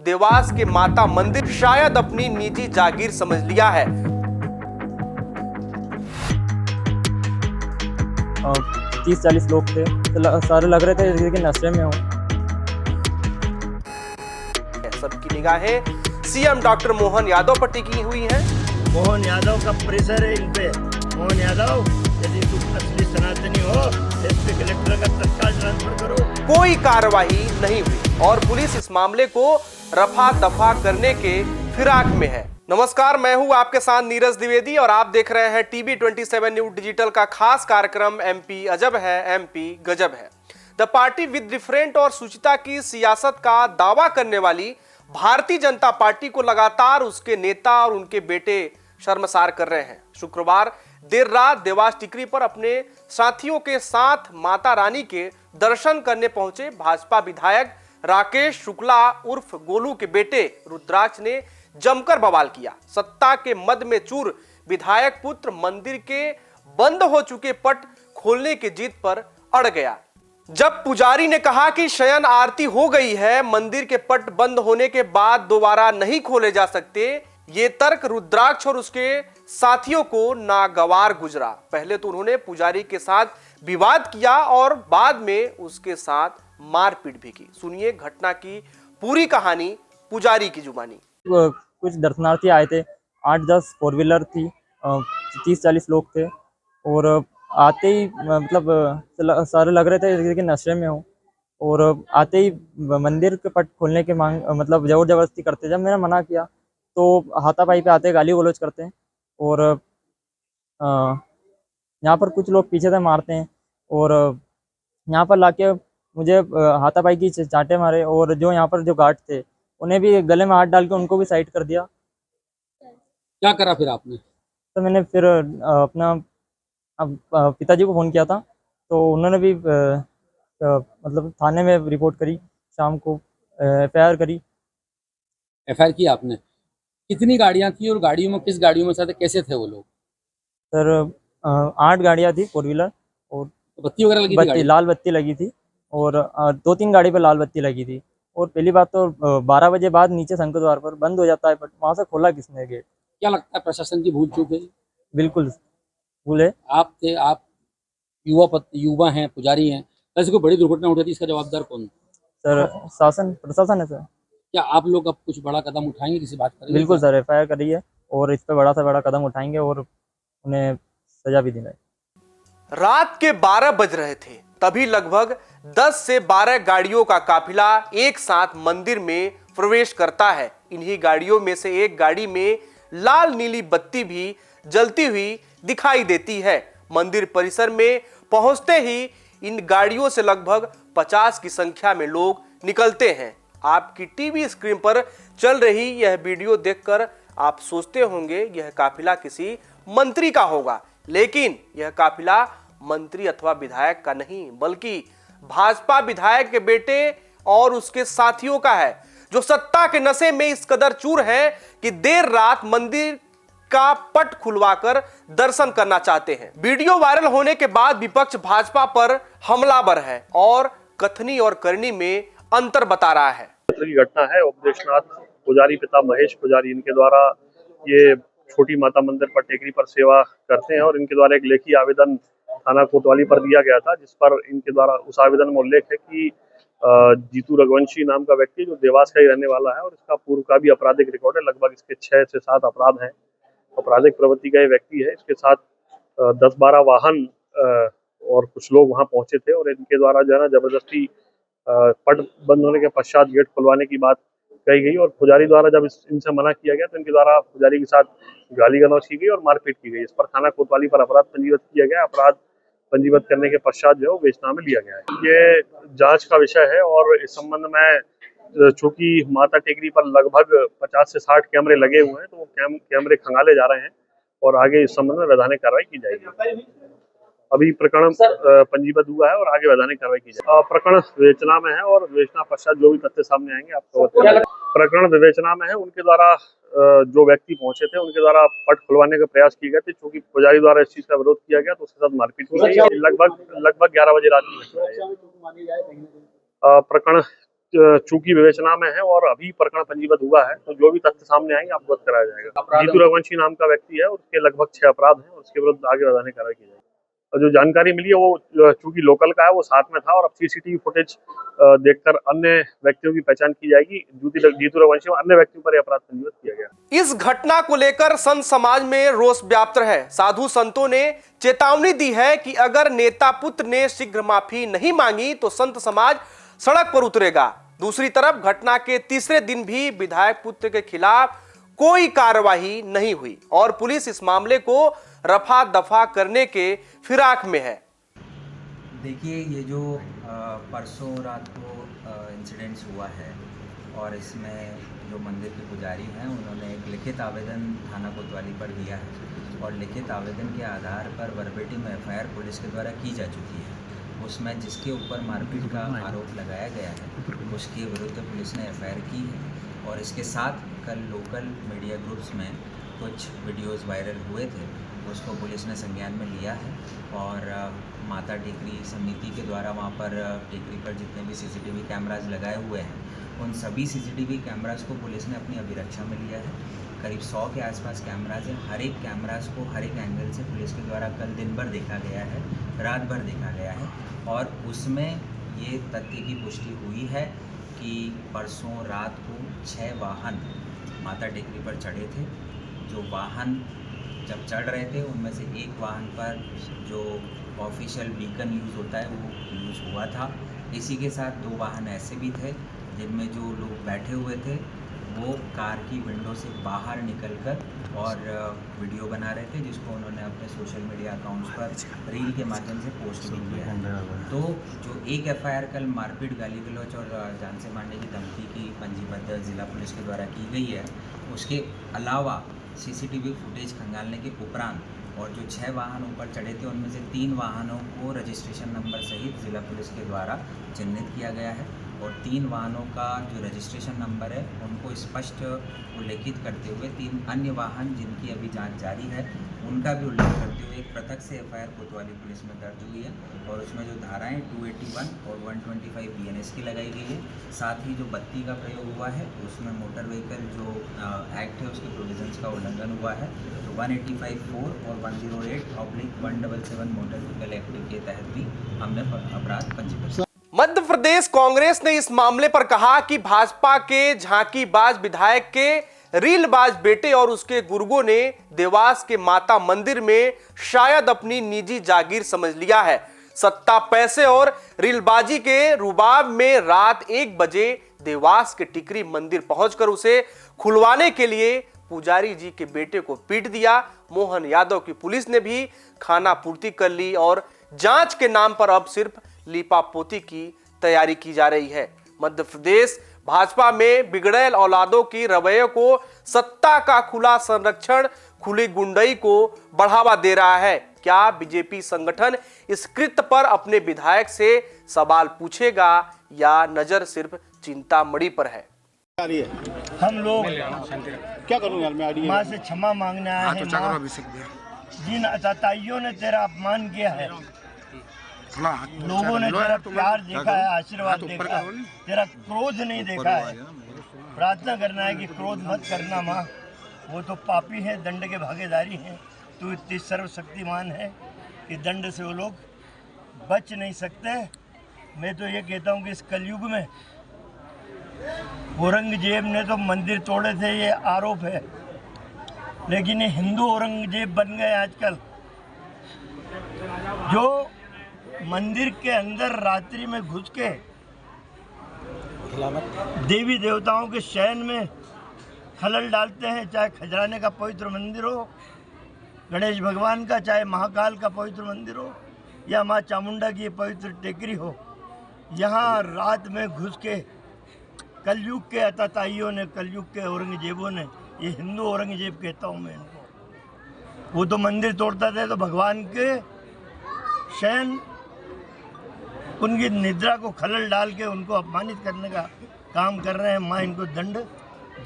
देवास के माता मंदिर शायद अपनी निजी जागीर समझ लिया है। 30-40 लोग थे, सारे लग रहे थे कि नशे में हो। सबकी निगाहें सीएम डॉक्टर मोहन यादव पर टिकी हुई हैं। मोहन यादव का प्रेशर है इन पे। मोहन यादव, यदि तुम असली सनातनी हो, एसपी कलेक्टर का तत्काल ट्रांसफर करो। कोई कार्रवाई नहीं हुई और पुलिस इस मामले को रफा दफा करने के फिराक में है। नमस्कार, मैं हूं आपके साथ नीरज द्विवेदी और आप देख रहे हैं टीवी 27 न्यूज डिजिटल का खास कार्यक्रम एमपी अजब है, एमपी गजब है। द पार्टी विद डिफरेंट और सुचिता की सियासत का दावा करने वाली भारतीय जनता पार्टी को लगातार उसके नेता और उनके बेटे शर्मसार कर रहे हैं। शुक्रवार देर रात देवास टिकरी पर अपने साथियों के साथ माता रानी के दर्शन करने पहुंचे भाजपा विधायक राकेश शुक्ला उर्फ गोलू के बेटे रुद्राक्ष ने जमकर बवाल किया। सत्ता के मद में चूर विधायक पुत्र मंदिर के बंद हो चुके पट खोलने की जिद पर अड़ गया। जब पुजारी ने कहा कि शयन आरती हो गई है, मंदिर के पट बंद होने के बाद दोबारा नहीं खोले जा सकते, ये तर्क रुद्राक्ष और उसके साथियों को नागवार गुजरा। पहले तो उन्होंने पुजारी के साथ विवाद किया और बाद में उसके साथ मारपीट भी की। सुनिए घटना की पूरी कहानी पुजारी की जुबानी। कुछ दर्शनार्थी आए थे, 8-10 फोर व्हीलर थी, 30-40 लोग थे और आते ही मतलब सारे लग रहे थे कि नशे में हो और आते ही मंदिर के पट खोलने की मांग मतलब ज़ोर ज़बरदस्ती करते। जब मैंने मना किया तो हाथापाई पे आते गाली गलौज करते हैं और यहाँ पर कुछ लोग पीछे से मारते हैं और यहाँ पर लाके मुझे हाथापाई की चांटे मारे और जो यहाँ पर जो गार्ड थे उन्हें भी गले में हाथ डाल के उनको भी साइड कर दिया। क्या करा फिर आपने? तो मैंने फिर अपना पिताजी को फ़ोन किया था तो उन्होंने भी मतलब थाने में रिपोर्ट करी, शाम को एफआईआर करी। एफआईआर की आपने? कितनी गाड़ियां थी और गाड़ियों में किस गाड़ियों में थे, कैसे थे वो लोग? सर 8 गाड़ियाँ थी फोर व्हीलर और बत्ती वगैरह लगी थी? बत्ती लाल बत्ती लगी थी और 2-3 गाड़ी पे लाल बत्ती लगी थी। और पहली बात तो 12 बजे बाद नीचे शंकर द्वार पर बंद हो जाता है, बट वहाँ से खोला किसने गेट? क्या लगता है प्रशासन की भूल चूक है? बिल्कुल भूल है। आप युवा हैं, पुजारी हैं, ऐसे कोई बड़ी दुर्घटना उठी थी, इसका जवाबदार कौन? सर प्रशासन है सर। क्या आप लोग अब कुछ बड़ा कदम उठाएंगे, किसी बात करेंगे? बिल्कुल सर, एफआईआर करी है और इस पर बड़ा से बड़ा कदम उठाएंगे और उन्हें सजा भी दिलाएंगे। रात के 12 बज रहे थे, तभी लगभग 10 से 12 गाड़ियों का काफिला एक साथ मंदिर में प्रवेश करता है। इन्हीं गाड़ियों में से एक गाड़ी में लाल नीली बत्ती भी जलती हुई दिखाई देती है। मंदिर परिसर में पहुंचते ही इन गाड़ियों से लगभग 50 की संख्या में लोग निकलते हैं। आपकी टीवी स्क्रीन पर चल रही यह वीडियो देखकर आप सोचते होंगे यह काफिला किसी मंत्री का होगा, लेकिन यह काफिला मंत्री अथवा विधायक का नहीं बल्कि भाजपा विधायक के बेटे और उसके साथियों का है, जो सत्ता के नशे में इस कदर चूर है कि देर रात मंदिर का पट खुलवाकर दर्शन करना चाहते हैं। वीडियो वायरल होने के बाद विपक्ष भाजपा पर हमलावर है और कथनी और करनी में अंतर बता रहा है। की घटना है, उपदेशनाथ पुजारी पिता महेश पुजारी, इनके द्वारा ये छोटी माता मंदिर पर टेकरी पर सेवा करते हैं और इनके द्वारा एक लेखी आवेदन थाना कोतवाली पर दिया गया था, जिस पर इनके द्वारा उस आवेदन में उल्लेख है कि जीतू रघुवंशी नाम का व्यक्ति जो देवास का ही रहने वाला है और इसका पूर्व का भी आपराधिक रिकॉर्ड है। लगभग इसके 6 से 7 अपराध हैं। आपराधिक प्रवृत्ति का ये व्यक्ति है। इसके साथ 10-12 वाहन और कुछ लोग वहां पहुंचे थे और इनके द्वारा जो है ना जबरदस्ती पट बंद होने के पश्चात गेट खुलवाने की बात कही गई और पुजारी द्वारा जब इनसे मना किया गया तो इनके द्वारा पुजारी के साथ गाली गलौज की गई और मारपीट की गई। इस पर थाना कोतवाली पर अपराध पंजीबद्ध किया गया। अपराध पंजीबद्ध करने के पश्चात जो है वेचना में लिया गया है। ये जांच का विषय है और इस संबंध में चूंकि माता टेकरी पर लगभग 50 से 60 कैमरे लगे हुए हैं तो वो कैमरे खंगाले जा रहे हैं और आगे इस संबंध में वैधानिक कार्रवाई की जाएगी। अभी प्रकरण पंजीबद्ध हुआ है और आगे वैधानिक कार्रवाई की जाएगी। प्रकरण विवेचना में है और विवेचना पश्चात जो भी तथ्य सामने आएंगे आपको प्रकरण विवेचना में है। उनके द्वारा जो व्यक्ति पहुंचे थे उनके द्वारा पट खुलवाने का प्रयास किए गए थे, चूंकि पुजारी द्वारा इस चीज का विरोध किया गया तो उसके साथ मारपीट की गई। लगभग 11 बजे रात की घटना है। प्रकरण चूंकि विवेचना में है और अभी प्रकरण पंजीबद्ध हुआ है, तो जो भी तथ्य सामने आएंगे आपको अवगत कराया जाएगा। जीतू रघुवंशी नाम का व्यक्ति है, उसके लगभग 6 अपराध हैं और उसके विरुद्ध आगे वैधानिक कार्रवाई की जाएगी। और जो जानकारी मिली है वो चूंकि लोकल का है, वो साथ में था और अब सीसीटीवी फुटेज देखकर अन्य व्यक्तियों की पहचान की जाएगी। जीतू रघुवंशी और अन्य व्यक्तियों पर अपराध पंजीबद्ध किया गया। इस घटना को लेकर संत समाज में रोष व्याप्त है। साधु संतों ने चेतावनी दी है कि अगर नेता पुत्र ने शीघ्र माफी नहीं मांगी तो संत समाज सड़क पर उतरेगा। दूसरी तरफ घटना के तीसरे दिन भी विधायक पुत्र के खिलाफ कोई कार्रवाई नहीं हुई और पुलिस इस मामले को रफा दफा करने के फिराक में है। देखिए, ये जो परसों रात को इंसिडेंट्स हुआ है और इसमें जो मंदिर के पुजारी हैं उन्होंने एक लिखित आवेदन थाना कोतवाली पर दिया है और लिखित आवेदन के आधार पर वर्बेटिम एफआईआर पुलिस के द्वारा की जा चुकी है। उसमें जिसके ऊपर मारपीट का आरोप लगाया गया है उसके विरुद्ध पुलिस ने एफआईआर की है। और इसके साथ कल लोकल मीडिया ग्रुप्स में कुछ वीडियोस वायरल हुए थे, उसको पुलिस ने संज्ञान में लिया है और माता टेकरी समिति के द्वारा वहाँ पर टेकरी पर जितने भी सीसीटीवी कैमराज लगाए हुए हैं उन सभी सीसीटीवी कैमराज को पुलिस ने अपनी अभिरक्षा में लिया है। करीब 100 के आसपास कैमराज हैं। हर एक कैमराज को हर एक एंगल से पुलिस के द्वारा कल दिन भर देखा गया है, रात भर देखा गया है और उसमें ये तथ्य की पुष्टि हुई है कि परसों रात को 6 वाहन माता टेकरी पर चढ़े थे। जो वाहन जब चढ़ रहे थे उनमें से एक वाहन पर जो ऑफिशियल बीकन यूज़ होता है वो यूज़ हुआ था। इसी के साथ 2 वाहन ऐसे भी थे जिनमें जो लोग बैठे हुए थे वो कार की विंडो से बाहर निकलकर और वीडियो बना रहे थे, जिसको उन्होंने अपने सोशल मीडिया अकाउंट्स पर रील के माध्यम से पोस्ट भी किया है। तो जो एक एफआईआर कल मारपीट, गाली गलौच और जान से मारने की धमकी की पंजीबद्ध जिला पुलिस के द्वारा की गई है, उसके अलावा सीसीटीवी फुटेज खंगालने के उपरांत और जो 6 वाहन ऊपर चढ़े थे उनमें से 3 वाहनों को रजिस्ट्रेशन नंबर सहित जिला पुलिस के द्वारा चिन्हित किया गया है और 3 वाहनों का जो रजिस्ट्रेशन नंबर है उनको स्पष्ट उल्लेखित करते हुए 3 अन्य वाहन जिनकी अभी जांच जारी है उनका भी उल्लेख करते हुए एक पृथक से एफआईआर कोतवाली पुलिस में दर्ज हुई है और उसमें जो धाराएं 281 और 125 बीएनएस की लगाई गई है। साथ ही जो बत्ती का प्रयोग हुआ है उसमें मोटर व्हीकल जो एक्ट है उसके प्रोविजंस का उल्लंघन हुआ है। तो 185(4) और 108/177 मोटर व्हीकल एक्ट के तहत भी हमने अपराध पंजीबद्ध। मध्य प्रदेश कांग्रेस ने इस मामले पर कहा कि भाजपा के झांकीबाज विधायक के रीलबाज बेटे और उसके गुर्गों ने देवास के माता मंदिर में शायद अपनी निजी जागीर समझ लिया है। सत्ता, पैसे और रीलबाजी के रुबाब में रात 1 बजे देवास के टिकरी मंदिर पहुंचकर उसे खुलवाने के लिए पुजारी जी के बेटे को पीट दिया। मोहन यादव की पुलिस ने भी खाना पूर्ति कर ली और जांच के नाम पर अब सिर्फ लीपापोती की तैयारी की जा रही है। मध्य प्रदेश भाजपा में बिगड़ैल औलादों की रवैये को सत्ता का खुला संरक्षण, खुली गुंडई को बढ़ावा दे रहा है। क्या बीजेपी संगठन इस कृत्य पर अपने विधायक से सवाल पूछेगा या नजर सिर्फ चिंतामणि पर है? हम लोग क्या करूं यार, मैं आ रही माँ से क्षमा मांगने आए हैं। माँ, जिन अताताइयों ने तेरा अपमान किया है, लोगों ने तेरा प्यार देखा है, आशीर्वाद देखा है, तेरा क्रोध नहीं देखा है। प्रार्थना करना है कि क्रोध मत करना माँ, वो तो पापी है, दंड के भागीदारी हैं। तू इतनी सर्वशक्तिमान है कि दंड से वो लोग बच नहीं सकते। मैं तो ये कहता हूँ कि इस कलयुग में औरंगजेब ने तो मंदिर तोड़े थे, ये आरोप है, लेकिन ये हिंदू औरंगजेब बन गए आजकल, जो मंदिर के अंदर रात्रि में घुस के देवी देवताओं के शयन में खलल डालते हैं। चाहे खजराने का पवित्र मंदिर हो, गणेश भगवान का, चाहे महाकाल का पवित्र मंदिर हो, या माँ चामुंडा की पवित्र टेकरी हो, यहाँ रात में घुस के कलयुग के अताताइयों ने, कलयुग के औरंगजेबों ने, ये हिंदू औरंगजेब कहता हूँ मैं इनको, वो तो मंदिर तोड़ता था तो भगवान के शयन, उनकी निद्रा को खलल डाल के उनको अपमानित करने का काम कर रहे हैं। माँ इनको दंड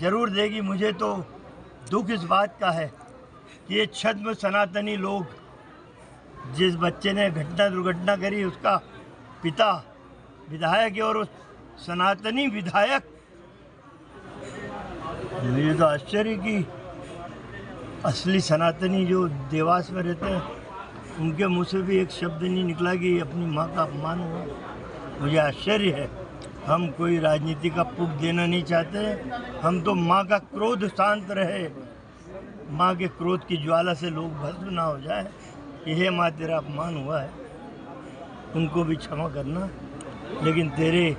जरूर देगी। मुझे तो दुख इस बात का है कि ये छद्म सनातनी लोग, जिस बच्चे ने दुर्घटना करी उसका पिता विधायक है और उस सनातनी विधायक, मुझे तो आश्चर्य कि असली सनातनी जो देवास में रहते हैं उनके मुंह से भी एक शब्द नहीं निकला कि अपनी माँ का अपमान हुआ। मुझे आश्चर्य है। हम कोई राजनीति का पुट देना नहीं चाहते, हम तो माँ का क्रोध शांत रहे, माँ के क्रोध की ज्वाला से लोग भस्म ना हो जाए। यह माँ तेरा अपमान हुआ है, उनको भी क्षमा करना, लेकिन तेरे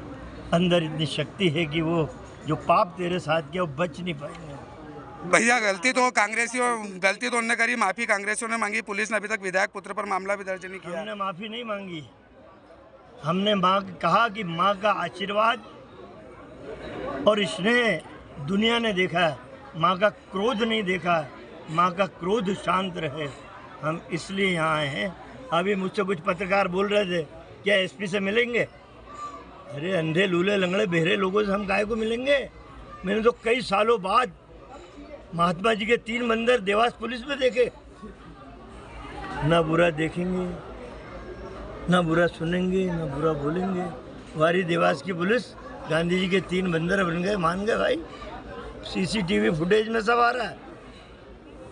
अंदर इतनी शक्ति है कि वो जो पाप तेरे साथ किया वो बच नहीं पाएंगे। भैया गलती तो उन्होंने करी, माफी कांग्रेसियों ने मांगी, पुलिस ने अभी तक विधायक पुत्र पर मामला भी दर्ज नहीं किया। हमने माफ़ी नहीं मांगी, हमने माँ कहा कि माँ का आशीर्वाद और स्नेह दुनिया ने देखा है, माँ का क्रोध नहीं देखा है, माँ का क्रोध शांत रहे। हम इसलिए यहाँ आए हैं। अभी मुझसे कुछ पत्रकार बोल रहे थे क्या एसपी से मिलेंगे? अरे अंधे लूले लंगड़े बहरे लोगों से हम काहे को मिलेंगे? मैंने तो कई सालों बाद महात्मा जी के 3 मंदिर देवास पुलिस में देखे। ना बुरा देखेंगे, ना बुरा सुनेंगे, ना बुरा बोलेंगे। हमारी देवास की पुलिस गांधी जी के 3 बंदर बन गए, मान गए भाई। सीसीटीवी फुटेज में सब आ रहा है।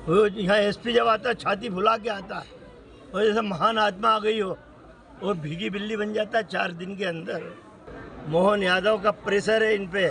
वो यहाँ एसपी जब आता है छाती फुला के आता है, और जैसे महान आत्मा आ गई हो और भीगी बिल्ली बन जाता है 4 दिन के अंदर। मोहन यादव का प्रेशर है इन पे,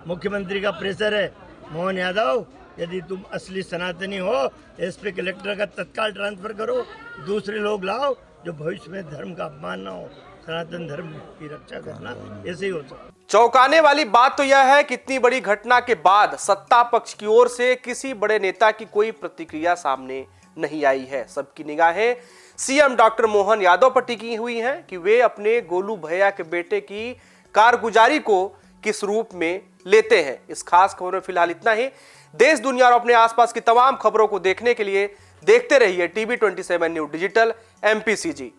मुख्यमंत्री का प्रेशर है। मोहन यादव, यदि तुम असली सनातनी हो, एसपी कलेक्टर का तत्काल ट्रांसफर करो, दूसरे लोग लाओ जो भविष्य में धर्म का अपमान ना हो, सनातन धर्म की रक्षा करना, ऐसे ही हो सकता। चौंकाने वाली बात तो यह है कि इतनी बड़ी घटना के बाद सत्ता पक्ष की ओर से किसी बड़े नेता की कोई प्रतिक्रिया सामने नहीं आई है। सबकी निगाहें सीएम डॉक्टर मोहन यादव पर टिकी हुई हैं कि वे अपने गोलू भैया के बेटे की कारगुजारी को किस रूप में लेते हैं। इस खास खबर में फिलहाल इतना ही। देश दुनिया और अपने आसपास की तमाम खबरों को देखने के लिए देखते रहिए टीवी 27 न्यूज़ डिजिटल MPCG।